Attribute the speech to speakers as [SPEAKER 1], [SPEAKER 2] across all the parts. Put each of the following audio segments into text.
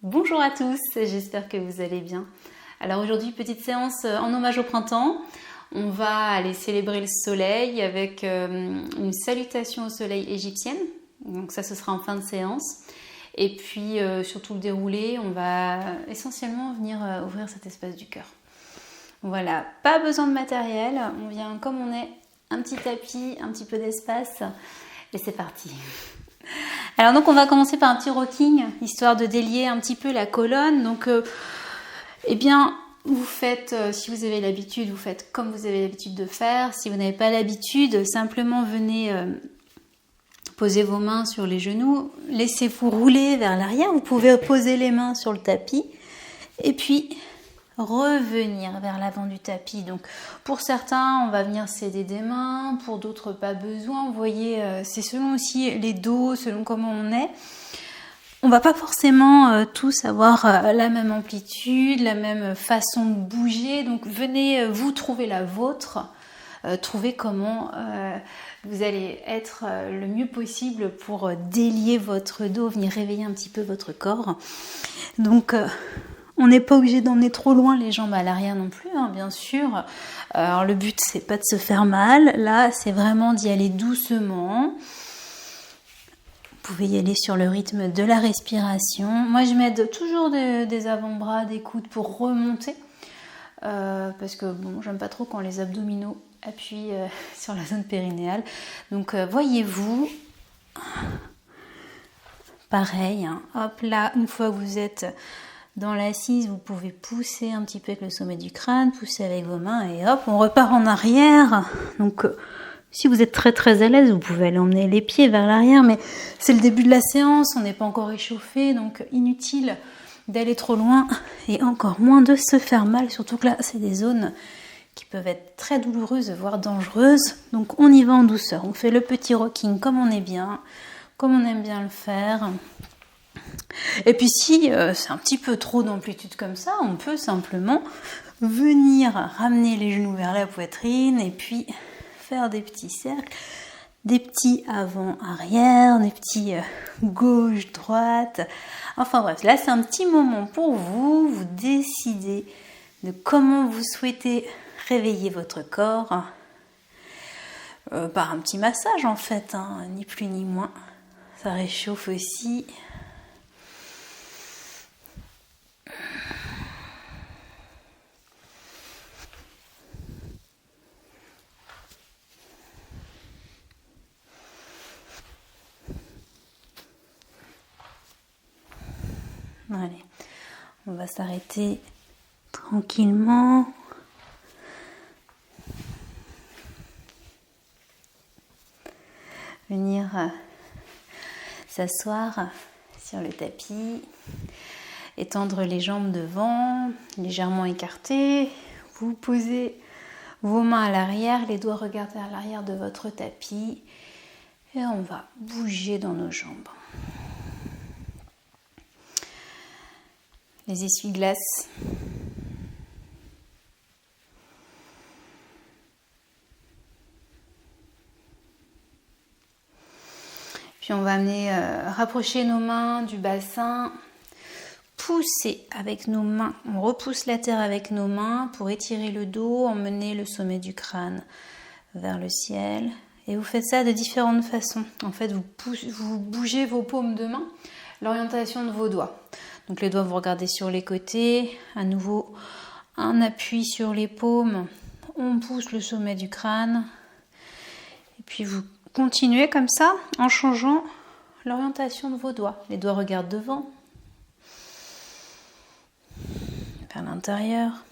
[SPEAKER 1] Bonjour à tous, j'espère que vous allez bien. Alors aujourd'hui, petite séance en hommage au printemps. On va aller célébrer le soleil avec une salutation au soleil égyptienne. Donc ça, ce sera en fin de séance. Et puis sur tout le déroulé, on va essentiellement venir ouvrir cet espace du cœur. Voilà, pas besoin de matériel, on vient comme on est, un petit tapis, un petit peu d'espace et c'est parti. Alors donc on va commencer par un petit rocking, histoire de délier un petit peu la colonne. Donc vous faites, si vous avez l'habitude, vous faites comme vous avez l'habitude de faire. Si vous n'avez pas l'habitude, simplement venez poser vos mains sur les genoux. Laissez-vous rouler vers l'arrière. Vous pouvez poser les mains sur le tapis. Et puis revenir vers l'avant du tapis. Donc pour certains, on va venir s'aider des mains, pour d'autres pas besoin. Vous voyez, c'est selon aussi les dos, selon comment on est. On va pas forcément tous avoir la même amplitude, la même façon de bouger. Donc venez vous trouver la vôtre, trouver comment vous allez être le mieux possible pour délier votre dos, venir réveiller un petit peu votre corps. Donc on n'est pas obligé d'emmener trop loin les jambes à l'arrière non plus, hein, bien sûr. Alors le but, c'est pas de se faire mal. Là, c'est vraiment d'y aller doucement. Vous pouvez y aller sur le rythme de la respiration. Moi, je m'aide toujours des avant-bras, des coudes pour remonter. Parce que bon, j'aime pas trop quand les abdominaux appuient sur la zone périnéale. Donc, voyez-vous. Pareil, hein. Hop là, une fois que vous êtes dans l'assise, vous pouvez pousser un petit peu avec le sommet du crâne, pousser avec vos mains et hop, on repart en arrière. Donc, si vous êtes très très à l'aise, vous pouvez aller emmener les pieds vers l'arrière, mais c'est le début de la séance, on n'est pas encore échauffé, donc inutile d'aller trop loin et encore moins de se faire mal, surtout que là, c'est des zones qui peuvent être très douloureuses, voire dangereuses. Donc, on y va en douceur. On fait le petit rocking comme on est bien, comme on aime bien le faire. Et puis si c'est un petit peu trop d'amplitude comme ça, on peut simplement venir ramener les genoux vers la poitrine et puis faire des petits cercles, des petits avant-arrière, des petits gauche-droite. Enfin bref, là c'est un petit moment pour vous, vous décidez de comment vous souhaitez réveiller votre corps par un petit massage en fait, hein, ni plus ni moins. Ça réchauffe aussi. Allez, on va s'arrêter tranquillement. Venir s'asseoir sur le tapis, étendre les jambes devant, légèrement écartées. Vous posez vos mains à l'arrière, les doigts regardent vers l'arrière de votre tapis et on va bouger dans nos jambes. Les essuie-glaces. Puis on va amener, rapprocher nos mains du bassin, pousser avec nos mains. On repousse la terre avec nos mains pour étirer le dos, emmener le sommet du crâne vers le ciel. Et vous faites ça de différentes façons. En fait, vous bougez vos paumes de main, l'orientation de vos doigts. Donc les doigts, vous regardez sur les côtés. À nouveau, un appui sur les paumes. On pousse le sommet du crâne. Et puis vous continuez comme ça en changeant l'orientation de vos doigts. Les doigts regardent devant, vers l'intérieur.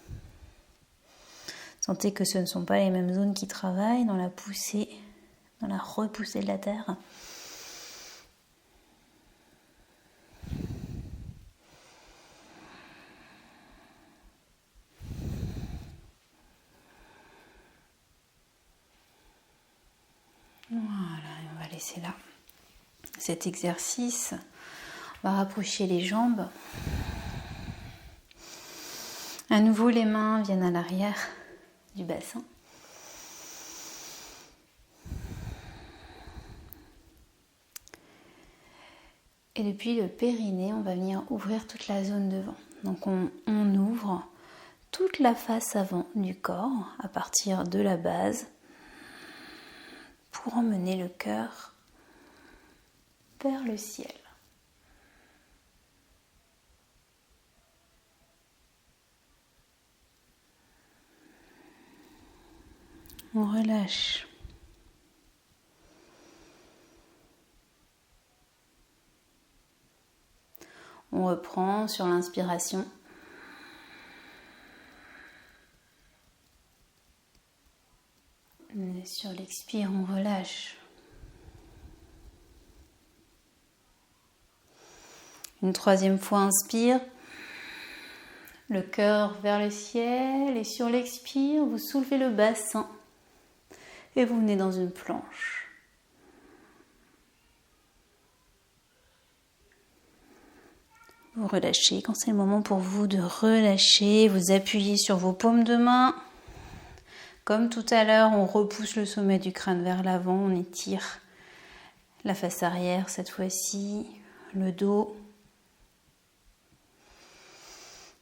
[SPEAKER 1] Sentez que ce ne sont pas les mêmes zones qui travaillent dans la poussée, dans la repoussée de la terre. Voilà, on va laisser là cet exercice. On va rapprocher les jambes. À nouveau, les mains viennent à l'arrière du bassin. Et depuis le périnée, on va venir ouvrir toute la zone devant. Donc on ouvre toute la face avant du corps à partir de la base pour emmener le cœur vers le ciel. On relâche. On reprend sur l'inspiration. Et sur l'expire, on relâche. Une troisième fois, inspire. Le cœur vers le ciel. Et sur l'expire, vous soulevez le bassin. Et vous venez dans une planche. Vous relâchez. Quand c'est le moment pour vous de relâcher, vous appuyez sur vos paumes de main. Comme tout à l'heure, on repousse le sommet du crâne vers l'avant. On étire la face arrière cette fois-ci, le dos.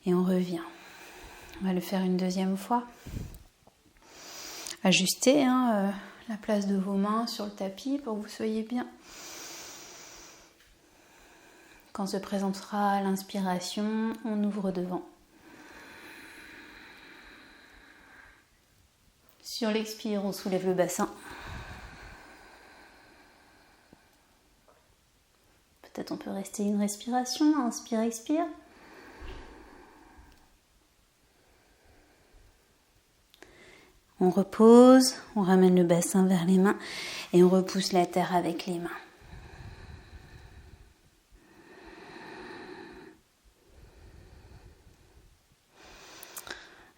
[SPEAKER 1] Et on revient. On va le faire une deuxième fois. Ajustez la place de vos mains sur le tapis pour que vous soyez bien. Quand se présentera l'inspiration, on ouvre devant. Sur l'expire, on soulève le bassin. Peut-être on peut rester une respiration. Inspire, expire. On repose, on ramène le bassin vers les mains et on repousse la terre avec les mains.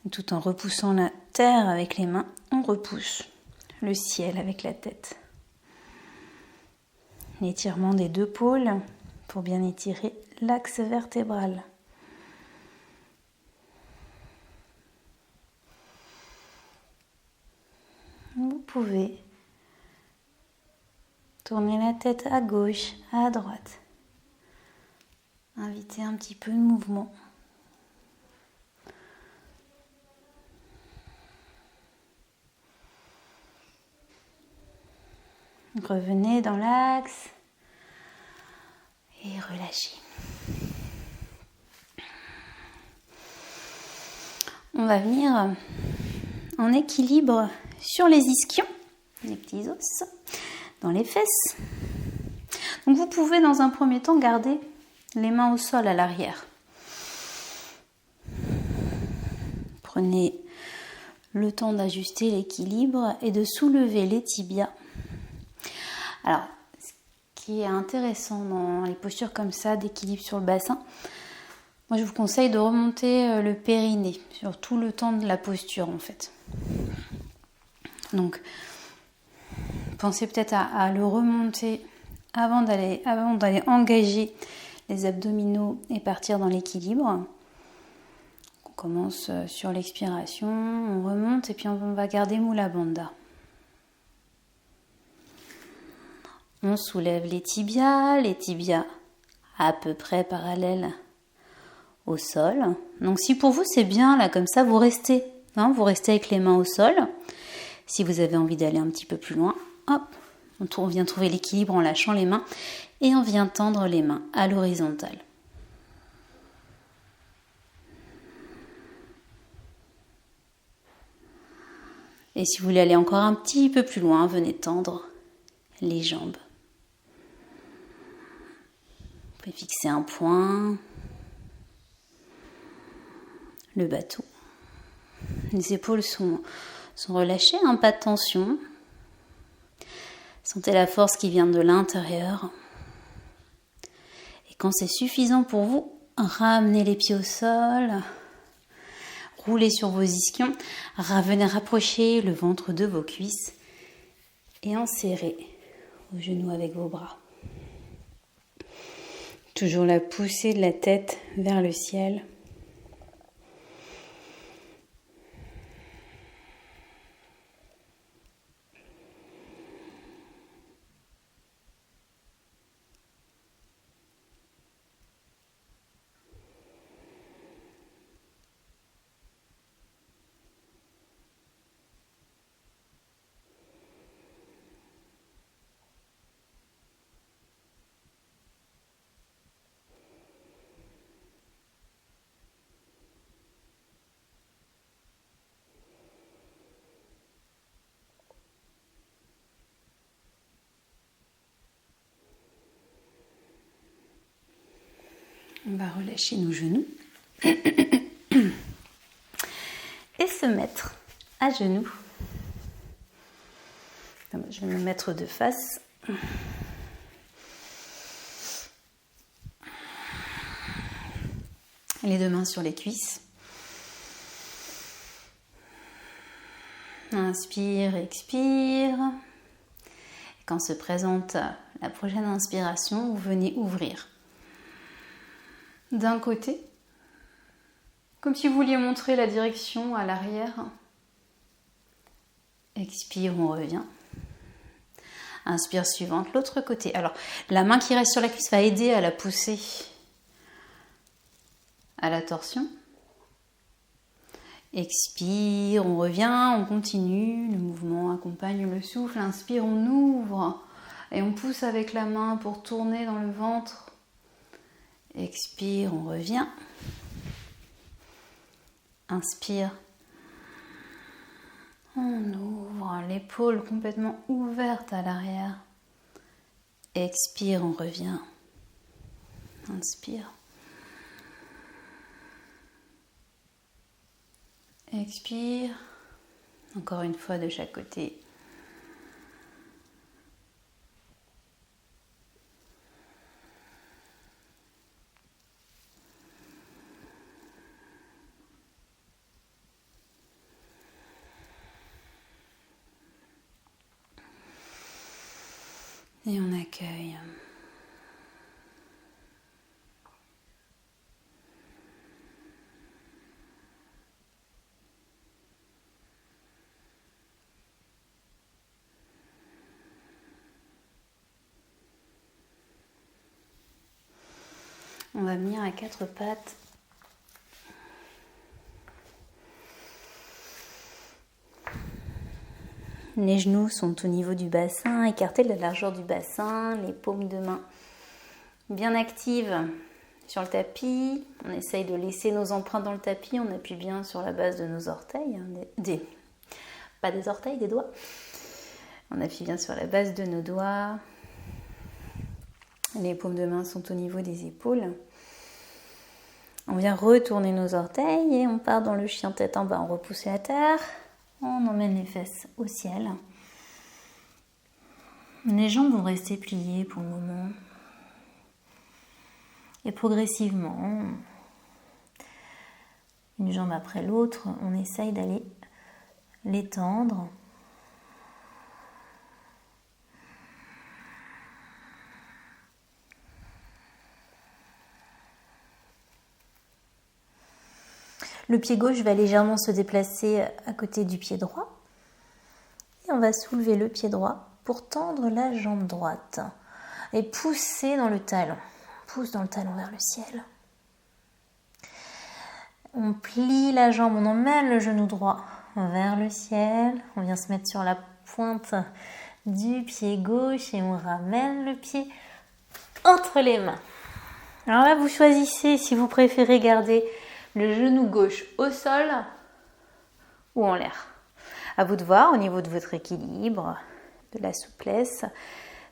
[SPEAKER 1] Tout en repoussant la terre avec les mains, on repousse le ciel avec la tête. L'étirement des deux pôles pour bien étirer l'axe vertébral. Vous pouvez tourner la tête à gauche, à droite. Invitez un petit peu de mouvement. Revenez dans l'axe et relâchez. On va venir en équilibre sur les ischions, les petits os, dans les fesses. Donc vous pouvez dans un premier temps garder les mains au sol à l'arrière. Prenez le temps d'ajuster l'équilibre et de soulever les tibias. Alors, ce qui est intéressant dans les postures comme ça, d'équilibre sur le bassin, moi je vous conseille de remonter le périnée sur tout le temps de la posture en fait. Donc, pensez peut-être à le remonter avant d'aller engager les abdominaux et partir dans l'équilibre. On commence sur l'expiration, on remonte et puis on va garder Mula Bandha. On soulève les tibias à peu près parallèles au sol. Donc si pour vous c'est bien, là comme ça, vous restez avec les mains au sol. Si vous avez envie d'aller un petit peu plus loin, hop, on vient trouver l'équilibre en lâchant les mains et on vient tendre les mains à l'horizontale. Et si vous voulez aller encore un petit peu plus loin, venez tendre les jambes. Vous pouvez fixer un point, le bateau. Les épaules sont relâchées, pas de tension. Sentez la force qui vient de l'intérieur. Et quand c'est suffisant pour vous, ramenez les pieds au sol, roulez sur vos ischions, venez rapprocher le ventre de vos cuisses et enserrez vos genoux avec vos bras. Toujours la poussée de la tête vers le ciel. On va relâcher nos genoux et se mettre à genoux. Je vais me mettre de face. Les deux mains sur les cuisses. Inspire, expire. Et quand se présente la prochaine inspiration, vous venez ouvrir d'un côté, comme si vous vouliez montrer la direction à l'arrière. Expire, on revient. Inspire, suivante, l'autre côté. Alors, la main qui reste sur la cuisse va aider à la pousser à la torsion. Expire, on revient, on continue. Le mouvement accompagne le souffle. Inspire, on ouvre et on pousse avec la main pour tourner dans le ventre. Expire, on revient. Inspire. On ouvre l'épaule complètement ouverte à l'arrière. Expire, on revient. Inspire. Expire. Encore une fois de chaque côté. Et on accueille. On va venir à quatre pattes. Les genoux sont au niveau du bassin, écartés de la largeur du bassin, les paumes de main bien actives sur le tapis. On essaye de laisser nos empreintes dans le tapis, on appuie bien sur la base de nos orteils, pas des orteils, des doigts. On appuie bien sur la base de nos doigts. Les paumes de main sont au niveau des épaules. On vient retourner nos orteils et on part dans le chien tête en bas, on repousse la terre. On emmène les fesses au ciel. Les jambes vont rester pliées pour le moment. Et progressivement, une jambe après l'autre, on essaye d'aller l'étendre. Le pied gauche va légèrement se déplacer à côté du pied droit. Et on va soulever le pied droit pour tendre la jambe droite. Et pousser dans le talon. Pousse dans le talon vers le ciel. On plie la jambe, on emmène le genou droit vers le ciel. On vient se mettre sur la pointe du pied gauche et on ramène le pied entre les mains. Alors là, vous choisissez si vous préférez garder le genou gauche au sol ou en l'air. À vous de voir au niveau de votre équilibre, de la souplesse,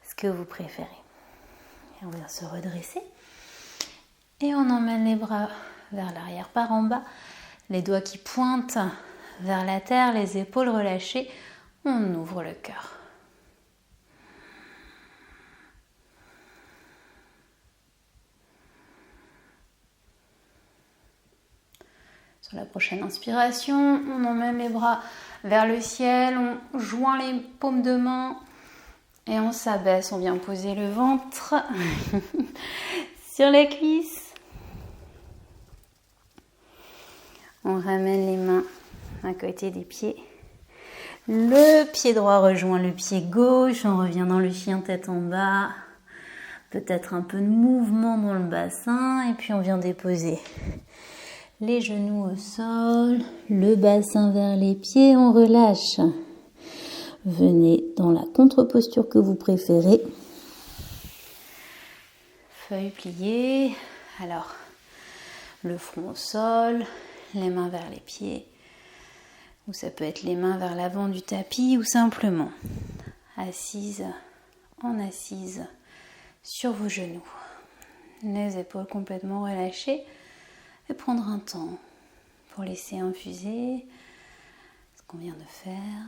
[SPEAKER 1] ce que vous préférez. Et on vient se redresser et on emmène les bras vers l'arrière par en bas, les doigts qui pointent vers la terre, les épaules relâchées, on ouvre le cœur. Sur la prochaine inspiration, on emmène les bras vers le ciel, on joint les paumes de main et on s'abaisse. On vient poser le ventre sur les cuisses. On ramène les mains à côté des pieds. Le pied droit rejoint le pied gauche. On revient dans le chien tête en bas. Peut-être un peu de mouvement dans le bassin. Et puis on vient déposer les genoux au sol, le bassin vers les pieds, on relâche. Venez dans la contre-posture que vous préférez. Feuilles pliées. Alors, le front au sol, les mains vers les pieds. Ou ça peut être les mains vers l'avant du tapis ou simplement assise sur vos genoux. les épaules complètement relâchées et prendre un temps pour laisser infuser ce qu'on vient de faire.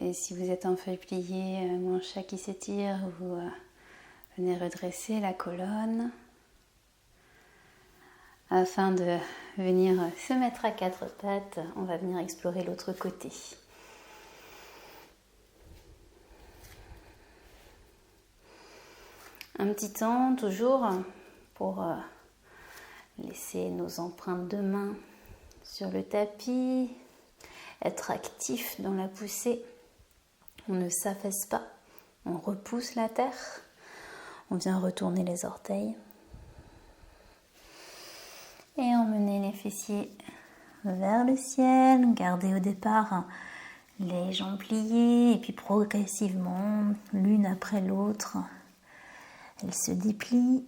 [SPEAKER 1] Et si vous êtes en feuille pliée ou en chat qui s'étire, vous venez redresser la colonne afin de venir se mettre à quatre pattes. On va venir explorer l'autre côté. Un petit temps toujours pour laisser nos empreintes de main sur le tapis, être actif dans la poussée. On ne s'affaisse pas, on repousse la terre, on vient retourner les orteils et emmener les fessiers vers le ciel. Gardez au départ les jambes pliées et puis progressivement, l'une après l'autre, elles se déplient.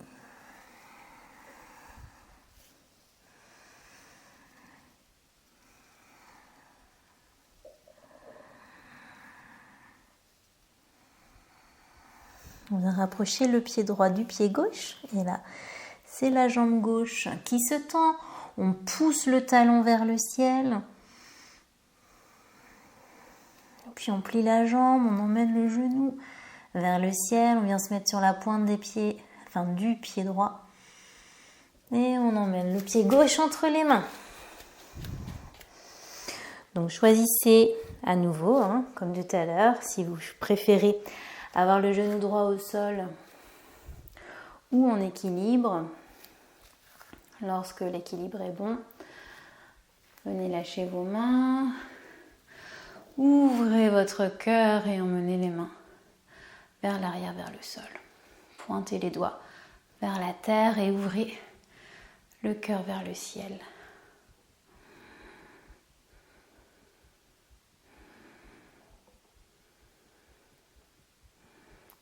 [SPEAKER 1] On vient rapprocher le pied droit du pied gauche. Et là, c'est la jambe gauche qui se tend. On pousse le talon vers le ciel. Puis on plie la jambe, on emmène le genou vers le ciel. On vient se mettre sur la pointe des pieds, enfin du pied droit. Et on emmène le pied gauche entre les mains. Donc choisissez à nouveau, comme tout à l'heure, si vous préférez avoir le genou droit au sol ou en équilibre. Lorsque l'équilibre est bon, venez lâcher vos mains, ouvrez votre cœur et emmenez les mains vers l'arrière, vers le sol. Pointez les doigts vers la terre et ouvrez le cœur vers le ciel.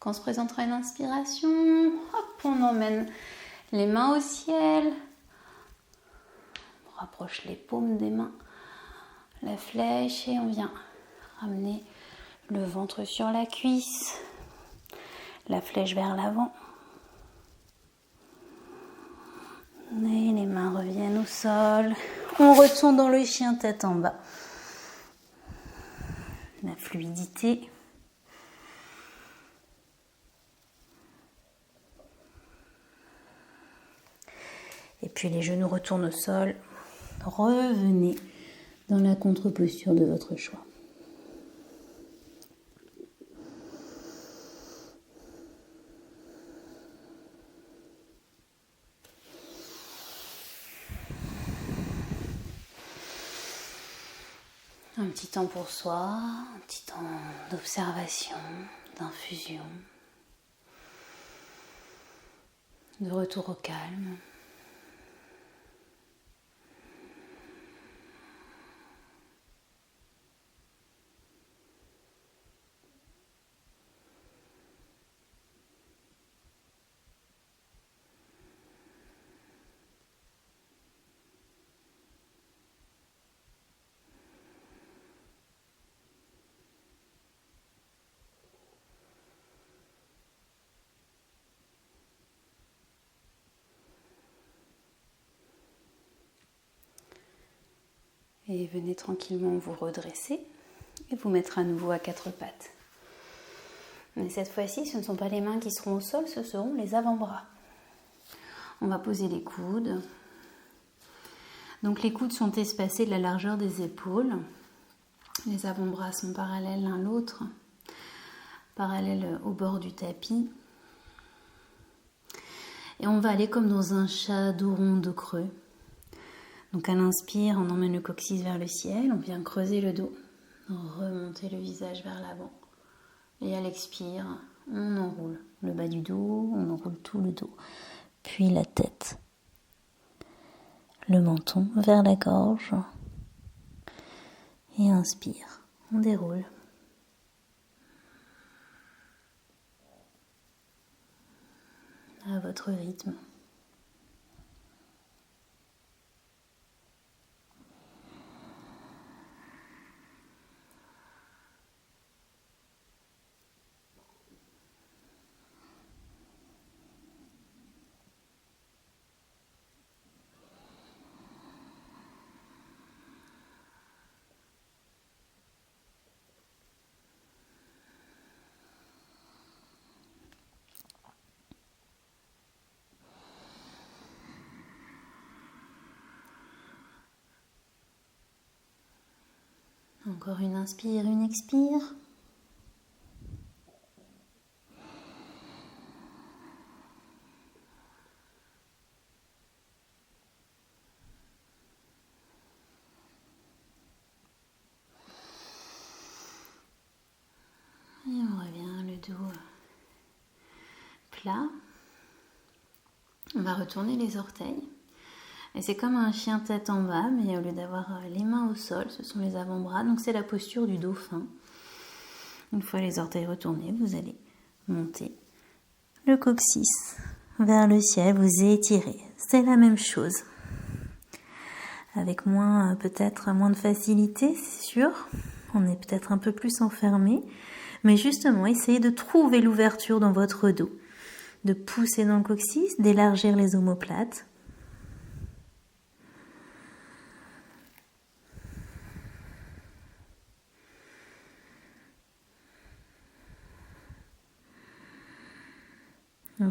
[SPEAKER 1] Quand se présentera une inspiration, hop, on emmène les mains au ciel. On rapproche les paumes des mains, la flèche, et on vient ramener le ventre sur la cuisse, la flèche vers l'avant. Et les mains reviennent au sol. On retourne dans le chien tête en bas. La fluidité. Et puis les genoux retournent au sol. Revenez dans la contre-posture de votre choix. Un petit temps pour soi, un petit temps d'observation, d'infusion, de retour au calme. Et venez tranquillement vous redresser et vous mettre à nouveau à quatre pattes. Mais cette fois-ci, ce ne sont pas les mains qui seront au sol, ce seront les avant-bras. On va poser les coudes. Donc les coudes sont espacés de la largeur des épaules. Les avant-bras sont parallèles l'un l'autre, parallèles au bord du tapis. Et on va aller comme dans un chat dos rond, dos creux. Donc à l'inspire, on emmène le coccyx vers le ciel, on vient creuser le dos, remonter le visage vers l'avant. Et à l'expire, on enroule le bas du dos, on enroule tout le dos. Puis la tête, le menton vers la gorge. Et inspire, on déroule. À votre rythme. Encore une inspire, une expire. Et on revient, le dos plat. On va retourner les orteils. Et c'est comme un chien tête en bas, mais au lieu d'avoir les mains au sol, ce sont les avant-bras. Donc c'est la posture du dauphin. Une fois les orteils retournés, vous allez monter le coccyx vers le ciel, vous étirez. C'est la même chose. Avec peut-être moins de facilité, c'est sûr. On est peut-être un peu plus enfermé. Mais justement, essayez de trouver l'ouverture dans votre dos. De pousser dans le coccyx, d'élargir les omoplates.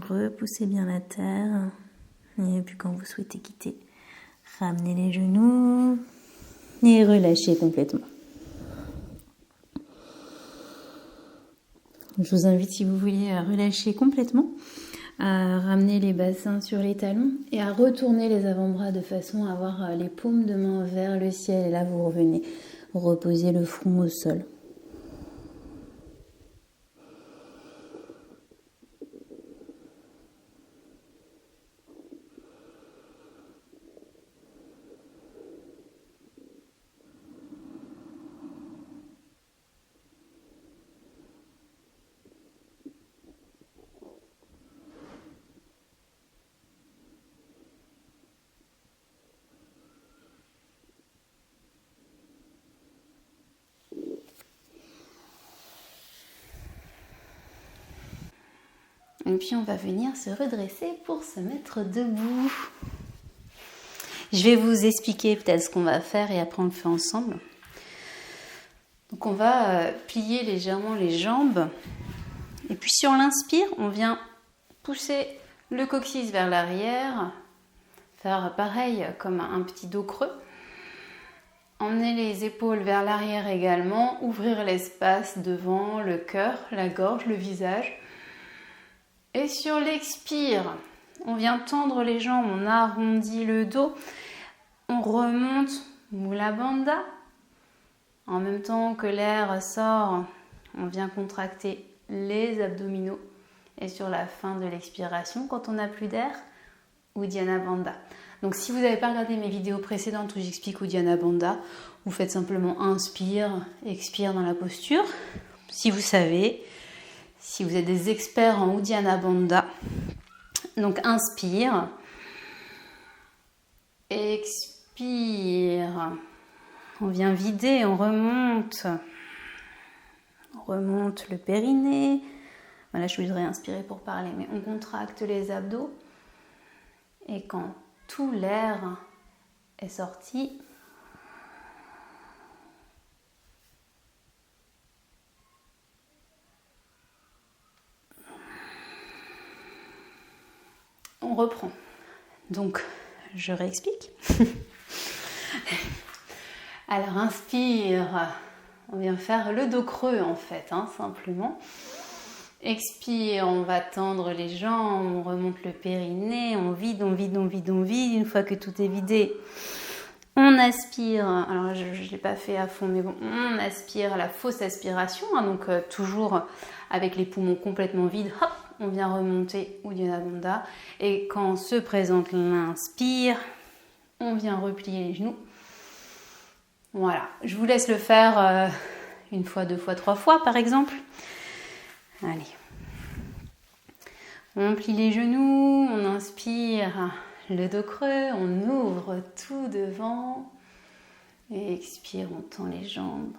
[SPEAKER 1] Repoussez bien la terre. Et puis quand vous souhaitez quitter, ramenez les genoux et relâchez complètement. Je vous invite, si vous voulez, à relâcher complètement, à ramener les bassins sur les talons et à retourner les avant-bras de façon à avoir les paumes de main vers le ciel. Et là, vous revenez reposer le front au sol. Et puis on va venir se redresser pour se mettre debout. Je vais vous expliquer peut-être ce qu'on va faire et après on le fait ensemble. Donc on va plier légèrement les jambes. Et puis sur l'inspire, on vient pousser le coccyx vers l'arrière. Faire pareil comme un petit dos creux. Emmener les épaules vers l'arrière également. Ouvrir l'espace devant le cœur, la gorge, le visage. Et sur l'expire, on vient tendre les jambes, on arrondit le dos, on remonte Mula Bandha. En même temps que l'air sort, on vient contracter les abdominaux. Et sur la fin de l'expiration, quand on n'a plus d'air, Uddiyana Bandha. Donc si vous n'avez pas regardé mes vidéos précédentes où j'explique Uddiyana Bandha, vous faites simplement inspire, expire dans la posture. Si vous savez... Si vous êtes des experts en Uddiyana Bandha, donc inspire, expire, on vient vider, on remonte le périnée. Voilà, je voudrais inspirer pour parler, mais on contracte les abdos et quand tout l'air est sorti, on reprend. Donc, je réexplique. Alors, inspire. On vient faire le dos creux, en fait, simplement. Expire, on va tendre les jambes, on remonte le périnée, on vide, on vide, on vide, on vide. Une fois que tout est vidé, on aspire. Alors je ne l'ai pas fait à fond, mais bon, on aspire la fausse aspiration. Donc toujours avec les poumons complètement vides, hop, on vient remonter Uddiyana Bandha. Et quand se présente l'inspire, on vient replier les genoux. Voilà, je vous laisse le faire une fois, deux fois, trois fois par exemple. Allez. On plie les genoux, on inspire le dos creux, on ouvre tout devant. Et expire, on tend les jambes.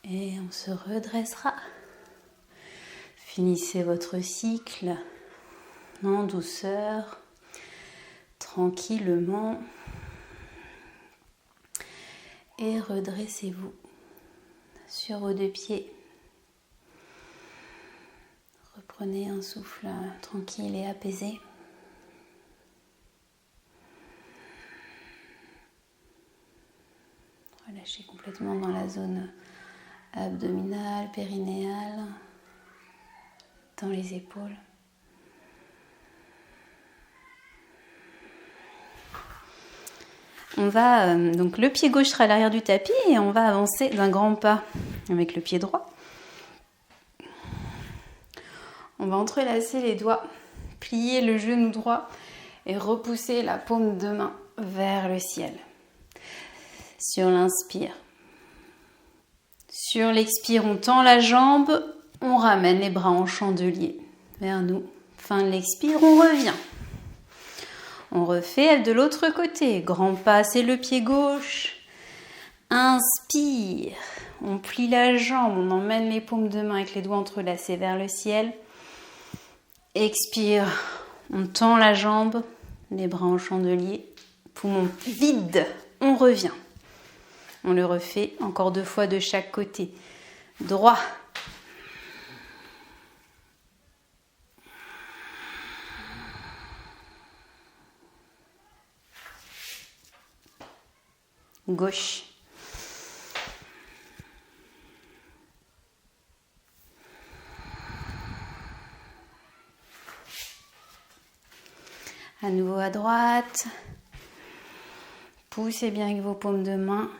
[SPEAKER 1] Et on se redressera. Finissez votre cycle en douceur, tranquillement. Et redressez-vous sur vos deux pieds. Reprenez un souffle tranquille et apaisé. Relâchez complètement dans la zone abdominale, périnéale, dans les épaules. On va donc le pied gauche sera à l'arrière du tapis et on va avancer d'un grand pas avec le pied droit. On va entrelacer les doigts, plier le genou droit et repousser la paume de main vers le ciel. Sur l'inspire. Sur l'expire, on tend la jambe, on ramène les bras en chandelier vers nous. Fin de l'expire, on revient. On refait de l'autre côté. Grand pas, c'est le pied gauche. Inspire. On plie la jambe, on emmène les paumes de main avec les doigts entrelacés vers le ciel. Expire. On tend la jambe, les bras en chandelier. Poumon vide. On revient. On le refait encore deux fois de chaque côté. Droit. Gauche. À nouveau à droite. Poussez bien avec vos paumes de main.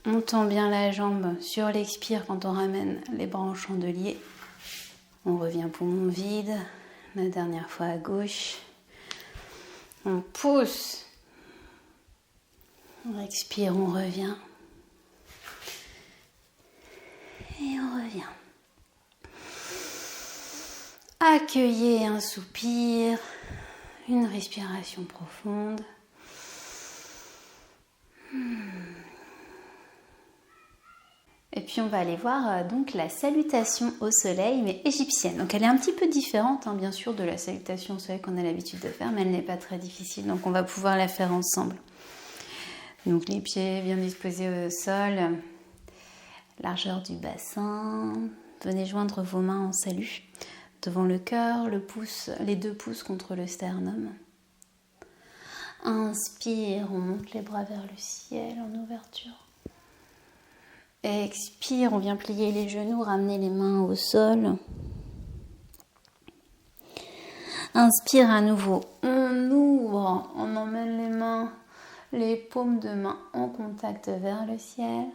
[SPEAKER 1] On tend bien la jambe sur l'expire quand on ramène les bras en chandelier. On revient poumon vide. La dernière fois à gauche. On pousse. On expire, on revient. Et on revient. Accueillez un soupir, une respiration profonde. Et puis on va aller voir donc la salutation au soleil, mais égyptienne. Donc elle est un petit peu différente, bien sûr, de la salutation au soleil qu'on a l'habitude de faire, mais elle n'est pas très difficile, donc on va pouvoir la faire ensemble. Donc les pieds bien disposés au sol, largeur du bassin. Venez joindre vos mains en salut devant le cœur, le pouce, les deux pouces contre le sternum. Inspire, on monte les bras vers le ciel en ouverture. Expire, on vient plier les genoux, ramener les mains au sol. Inspire à nouveau, on ouvre, on emmène les mains, les paumes de main en contact vers le ciel.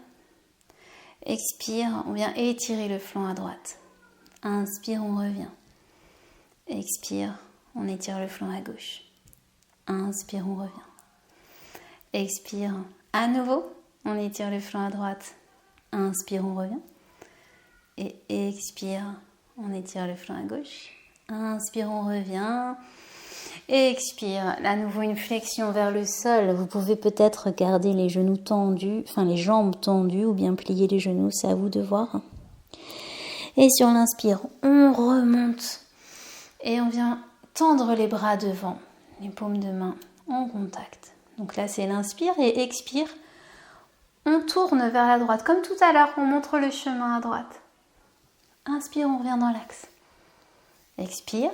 [SPEAKER 1] Expire, on vient étirer le flanc à droite. Inspire, on revient. Expire, on étire le flanc à gauche. Inspire, on revient. Expire. À nouveau, on étire le flanc à droite. Inspire, on revient. Et expire, on étire le flanc à gauche. Inspire, on revient. Expire. À nouveau, une flexion vers le sol. Vous pouvez peut-être garder les genoux tendus, enfin les jambes tendues ou bien plier les genoux, c'est à vous de voir. Et sur l'inspire, on remonte. Et on vient tendre les bras devant, les paumes de main en contact. Donc là, c'est l'inspire et expire. On tourne vers la droite, comme tout à l'heure, on montre le chemin à droite. Inspire, on revient dans l'axe. Expire,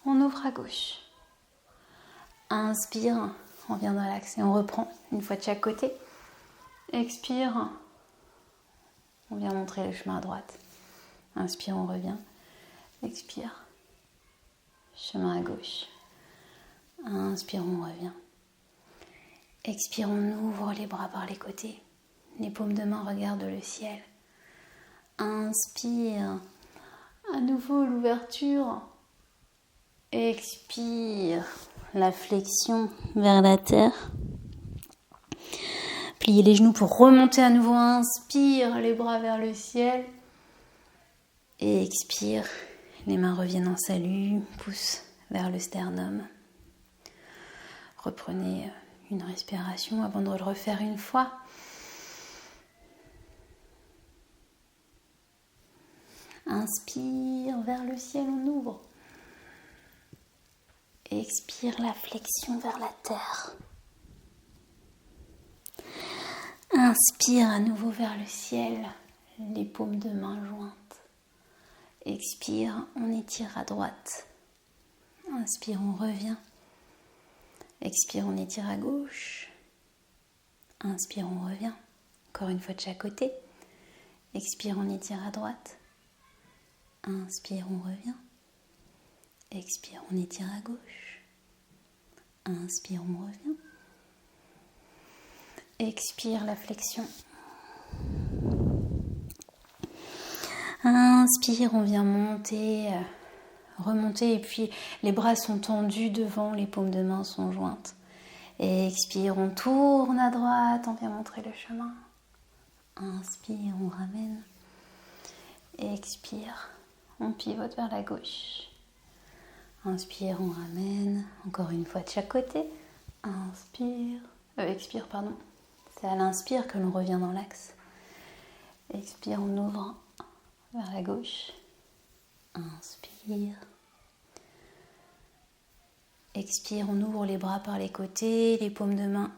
[SPEAKER 1] on ouvre à gauche. Inspire, on vient dans l'axe et on reprend une fois de chaque côté. Expire, on vient montrer le chemin à droite. Inspire, on revient. Expire, chemin à gauche. Inspire, on revient. Expire, on ouvre les bras par les côtés. Les paumes de main regardent le ciel. Inspire, à nouveau l'ouverture. Expire, la flexion vers la terre. Pliez les genoux pour remonter à nouveau. Inspire, les bras vers le ciel. Et expire, les mains reviennent en salut, pouce vers le sternum. Reprenez une respiration avant de le refaire une fois. Inspire, vers le ciel, on ouvre. Expire, la flexion vers la terre. Inspire à nouveau vers le ciel, les paumes de main jointes. Expire, on étire à droite. Inspire, on revient. Expire, on étire à gauche. Inspire, on revient. Encore une fois de chaque côté. Expire, on étire à droite. Inspire, on revient. Expire, on étire à gauche. Inspire, on revient. Expire, la flexion. Inspire, on vient monter, remonter et puis les bras sont tendus devant, les paumes de main sont jointes. Et expire, on tourne à droite, on vient montrer le chemin. Inspire, on ramène. Expire, on pivote vers la gauche. Inspire, on ramène. Encore une fois de chaque côté. Expire, pardon. C'est à l'inspire que l'on revient dans l'axe. Expire, on ouvre vers la gauche. Inspire. Expire, on ouvre les bras par les côtés, les paumes de main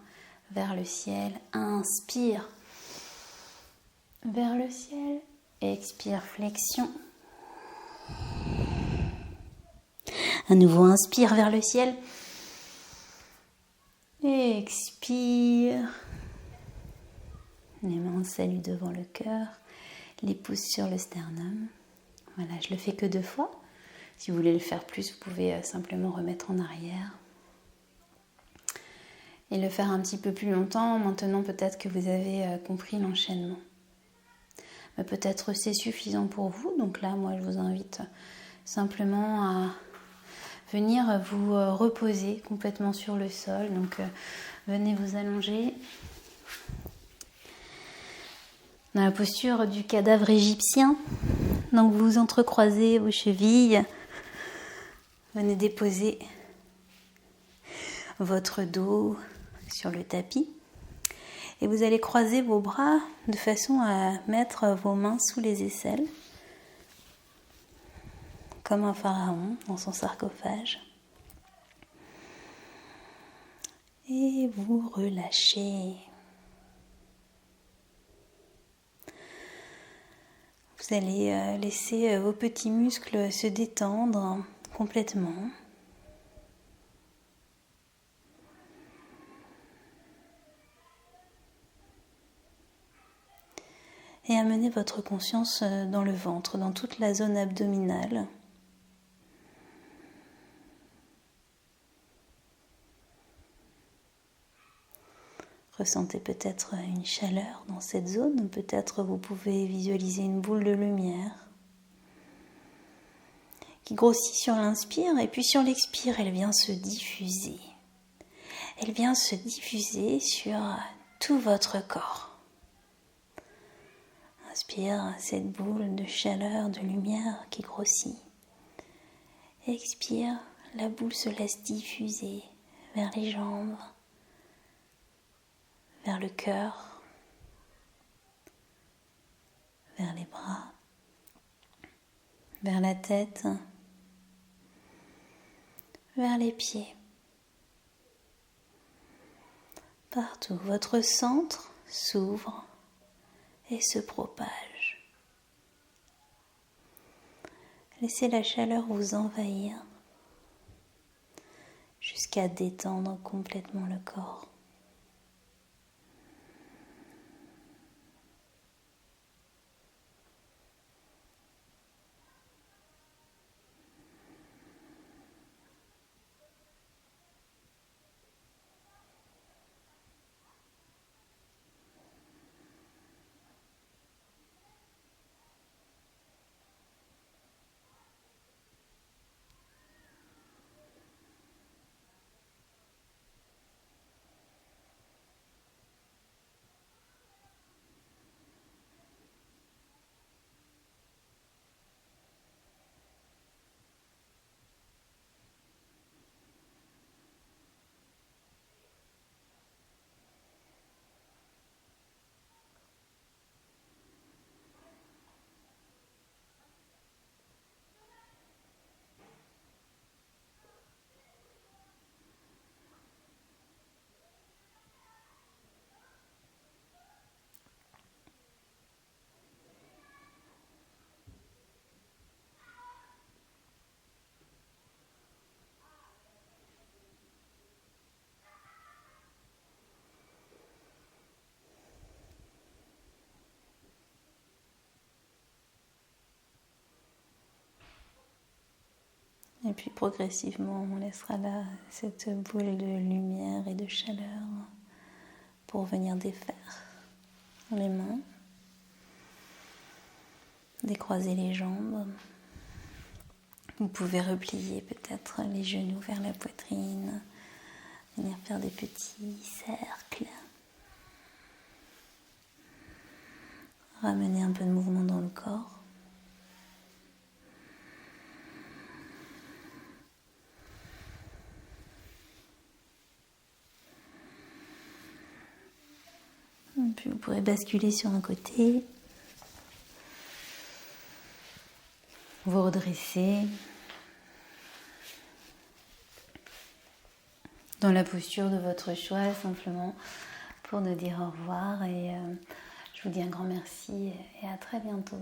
[SPEAKER 1] vers le ciel. Inspire. Vers le ciel. Expire, flexion. À nouveau, inspire vers le ciel. Expire. Les mains saluent devant le cœur. Les pouces sur le sternum. Voilà, je le fais que 2 fois. Si vous voulez le faire plus, vous pouvez simplement remettre en arrière. Et le faire un petit peu plus longtemps. Maintenant, peut-être que vous avez compris l'enchaînement. Mais peut-être c'est suffisant pour vous. Donc là, moi, je vous invite simplement à venir vous reposer complètement sur le sol. Donc, venez vous allonger dans la posture du cadavre égyptien. Donc, vous entrecroisez vos chevilles. Venez déposer votre dos sur le tapis. Et vous allez croiser vos bras de façon à mettre vos mains sous les aisselles. Comme un pharaon dans son sarcophage. Et vous relâchez. Vous allez laisser vos petits muscles se détendre complètement. Et amener votre conscience dans le ventre, dans toute la zone abdominale. Ressentez peut-être une chaleur dans cette zone, peut-être vous pouvez visualiser une boule de lumière qui grossit sur l'inspire et puis sur l'expire, elle vient se diffuser. elle vient se diffuser sur tout votre corps. Inspire cette boule de chaleur, de lumière qui grossit. Expire, la boule se laisse diffuser vers les jambes, vers le cœur, vers les bras, vers la tête, vers les pieds. Partout, votre centre s'ouvre et se propage. Laissez la chaleur vous envahir jusqu'à détendre complètement le corps. Et puis progressivement, on laissera là cette boule de lumière et de chaleur pour venir défaire les mains, décroiser les jambes. Vous pouvez replier peut-être les genoux vers la poitrine, venir faire des petits cercles. Ramener un peu de mouvement dans le corps. Et puis vous pourrez basculer sur un côté, vous redresser dans la posture de votre choix, simplement pour nous dire au revoir. Et je vous dis un grand merci et à très bientôt.